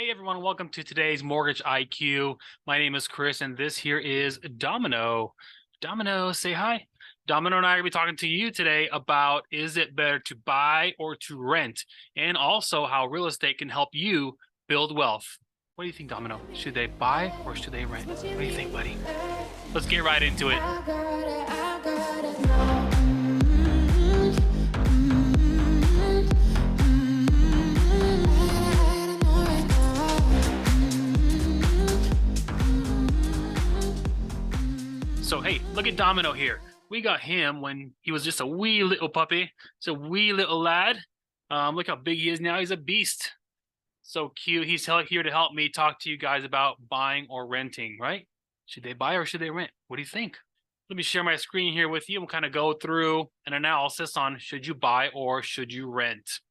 Hey everyone, welcome to today's Mortgage IQ. My name is Chris and this here is Domino. Domino, say hi. Domino and I are going to be talking to you today about is it better to buy or to rent, and also how real estate can help you build wealth. What do you think, Domino? Should they buy or should they rent? What do you think, buddy? Let's get right into it. So, hey, look at Domino here. We got him when he was just a wee little puppy. It's a wee little lad. Look how big he is now. He's a beast. So cute. He's here to help me talk to you guys about buying or renting, right? Should they buy or should they rent? What do you think? Let me share my screen here with you. We'll kind of go through an analysis on should you buy or should you rent.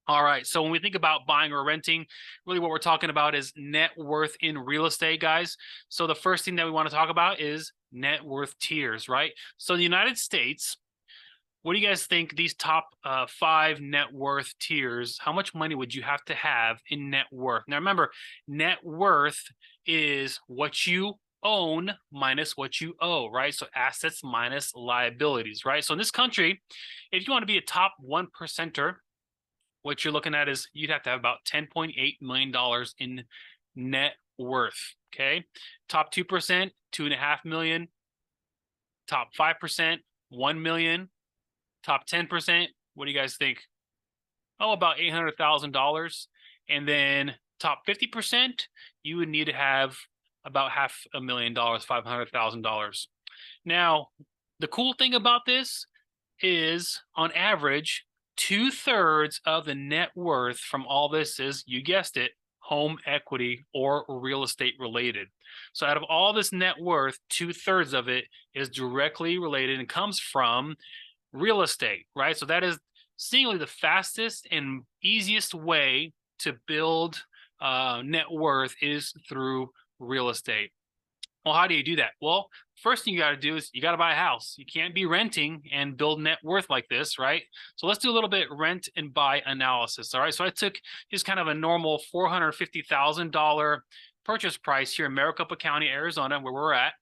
All right, so when we think about buying or renting, really what we're talking about is net worth in real estate, guys. So the first thing that we want to talk about is net worth tiers, right? So in the United States, what do you guys think these top 5 net worth tiers, how much money would you have to have in net worth? Now remember, net worth is what you own minus what you owe, right? So assets minus liabilities, right? So in this country, if you want to be a top 1%er, what you're looking at is you'd have to have about $10.8 million in net worth, okay? Top 2%, $2.5 million. Top 5%, $1 million. Top 10%, what do you guys think? Oh, about $800,000. And then top 50%, you would need to have about $500,000, $500,000. Now, the cool thing about this is on average, 2/3 of the net worth from all this is, you guessed it, home equity or real estate related. So out of all this net worth, 2/3 of it is directly related and comes from real estate, right? So that is seemingly the fastest and easiest way to build net worth is through real estate. Well, how do you do that? Well, first thing you got to do is you got to buy a house. You can't be renting and build net worth like this, right? So let's do a little bit rent and buy analysis. All right. So I took just kind of a normal $450,000 purchase price here in Maricopa County, Arizona, where we're at,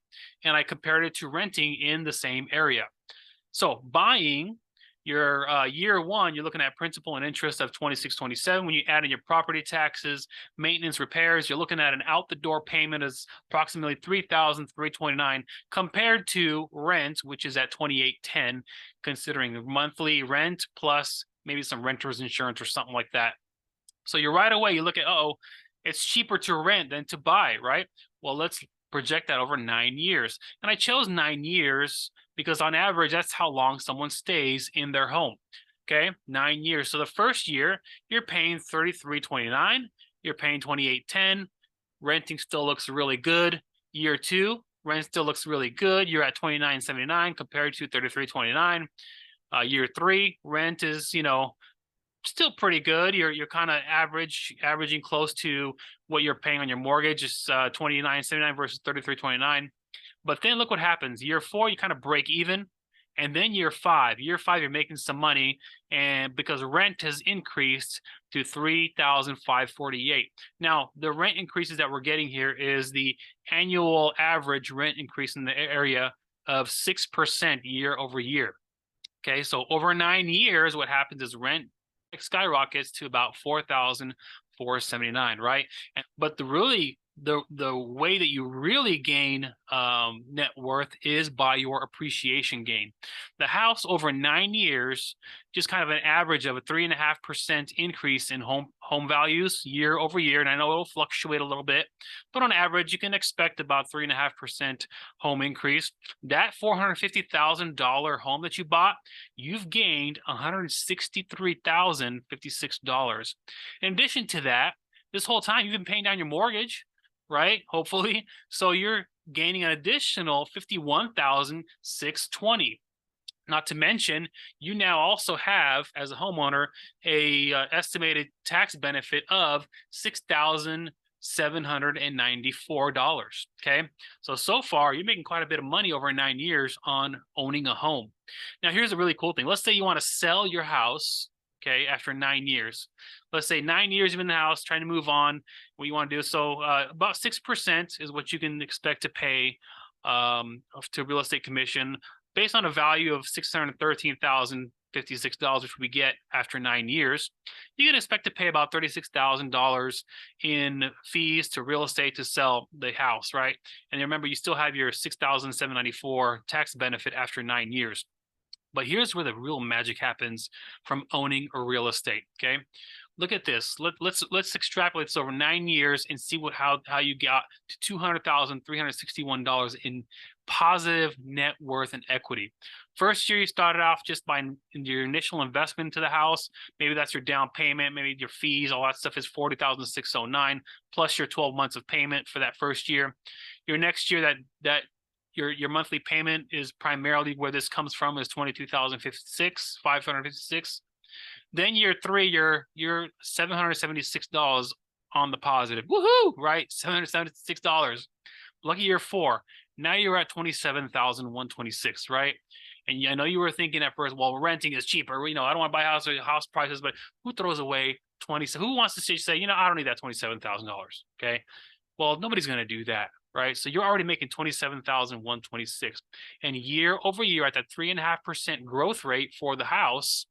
and I compared it to renting in the same area. So buying, your year one, you're looking at principal and interest of $2,627. When you add in your property taxes, maintenance, repairs, you're looking at an out-the-door payment is approximately $3,329 compared to rent, which is at $2,810, considering the monthly rent plus maybe some renter's insurance or something like that. So you're right away, you look at, it's cheaper to rent than to buy, right? Well, let's project that over 9 years. And I chose 9 years because on average, that's how long someone stays in their home. Okay, 9 years. So the first year, you're paying $3,329. You're paying $2,810. Renting still looks really good. Year 2, rent still looks really good. You're at $2,979 compared to $3,329. Year 3, rent is, still pretty good. You're kind of averaging close to what you're paying on your mortgage. Is $2,979 versus $3,329. But then look what happens. Year 4, you kind of break even. And then year 5, you're making some money, and because rent has increased to $3,548. Now, the rent increases that we're getting here is the annual average rent increase in the area of 6% year over year. Okay, so over 9 years, what happens is rent skyrockets to about $4,479, right? But the way that you really gain net worth is by your appreciation gain. The house over 9 years, just kind of an average of a 3.5% increase in home values year over year. And I know it'll fluctuate a little bit, but on average, you can expect about 3.5% home increase. That $450,000 home that you bought, you've gained $163,056. In addition to that, this whole time you've been paying down your mortgage, right? Hopefully. So you're gaining an additional $51,620. Not to mention, you now also have, as a homeowner, a estimated tax benefit of $6,794. Okay, so far you're making quite a bit of money over 9 years on owning a home. Now, here's a really cool thing. Let's say you want to sell your house. okay, after 9 years. Let's say 9 years you've been in the house, trying to move on, what you want to do. So about 6% is what you can expect to pay to real estate commission based on a value of $613,056, which we get after 9 years. You can expect to pay about $36,000 in fees to real estate to sell the house, right? And remember, you still have your $6,794 tax benefit after 9 years. But here's where the real magic happens from owning a real estate. Okay, look at this. Let's extrapolate this over 9 years and see how you got to $200,361 in positive net worth and equity. First year you started off just by your initial investment into the house. Maybe that's your down payment. Maybe your fees, all that stuff is $40,609 plus your 12 months of payment for that first year. Your next year that your monthly payment is primarily where this comes from is $22,556. Then year 3, you're $776 on the positive. Woohoo! Right, $776. Lucky year 4. Now you're at $27,126. Right, and I know you were thinking at first, well, renting is cheaper. I don't want to buy house prices, but who throws away 20? Who wants to say, I don't need that $27,000? Okay, well, nobody's going to do that. Right, so you're already making $27,126, and year over year at that 3.5% growth rate for the house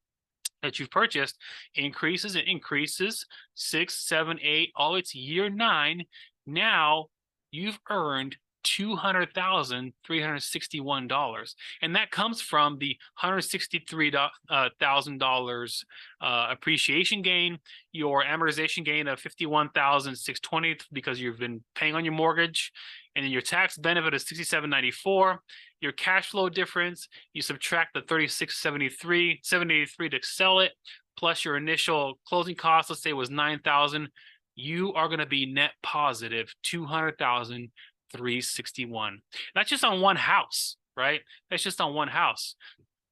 that you've purchased increases. It increases 6, 7, 8. All it's year 9. Now you've earned $200,361, and that comes from the $163,000 appreciation gain, your amortization gain of $51,620 because you've been paying on your mortgage, and then your tax benefit is $67.94. Your cash flow difference, you subtract the $36.73 to sell it, plus your initial closing cost, let's say it was $9,000. You are going to be net positive $200,361. That's just on one house, right? That's just on one house.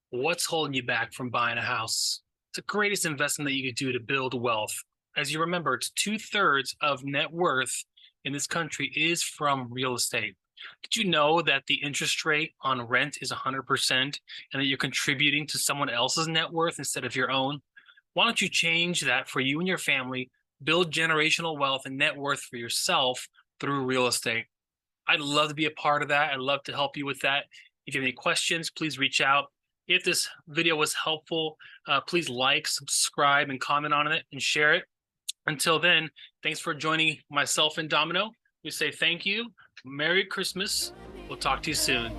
What's holding you back from buying a house? It's the greatest investment that you could do to build wealth. As you remember, it's 2/3 of net worth in this country is from real estate. Did you know that the interest rate on rent is 100% and that you're contributing to someone else's net worth instead of your own? Why don't you change that for you and your family, build generational wealth and net worth for yourself through real estate? I'd love to be a part of that. I'd love to help you with that. If you have any questions, please reach out. If this video was helpful, please like, subscribe, and comment on it and share it. Until then, thanks for joining myself and Domino. We say thank you. Merry Christmas. We'll talk to you soon.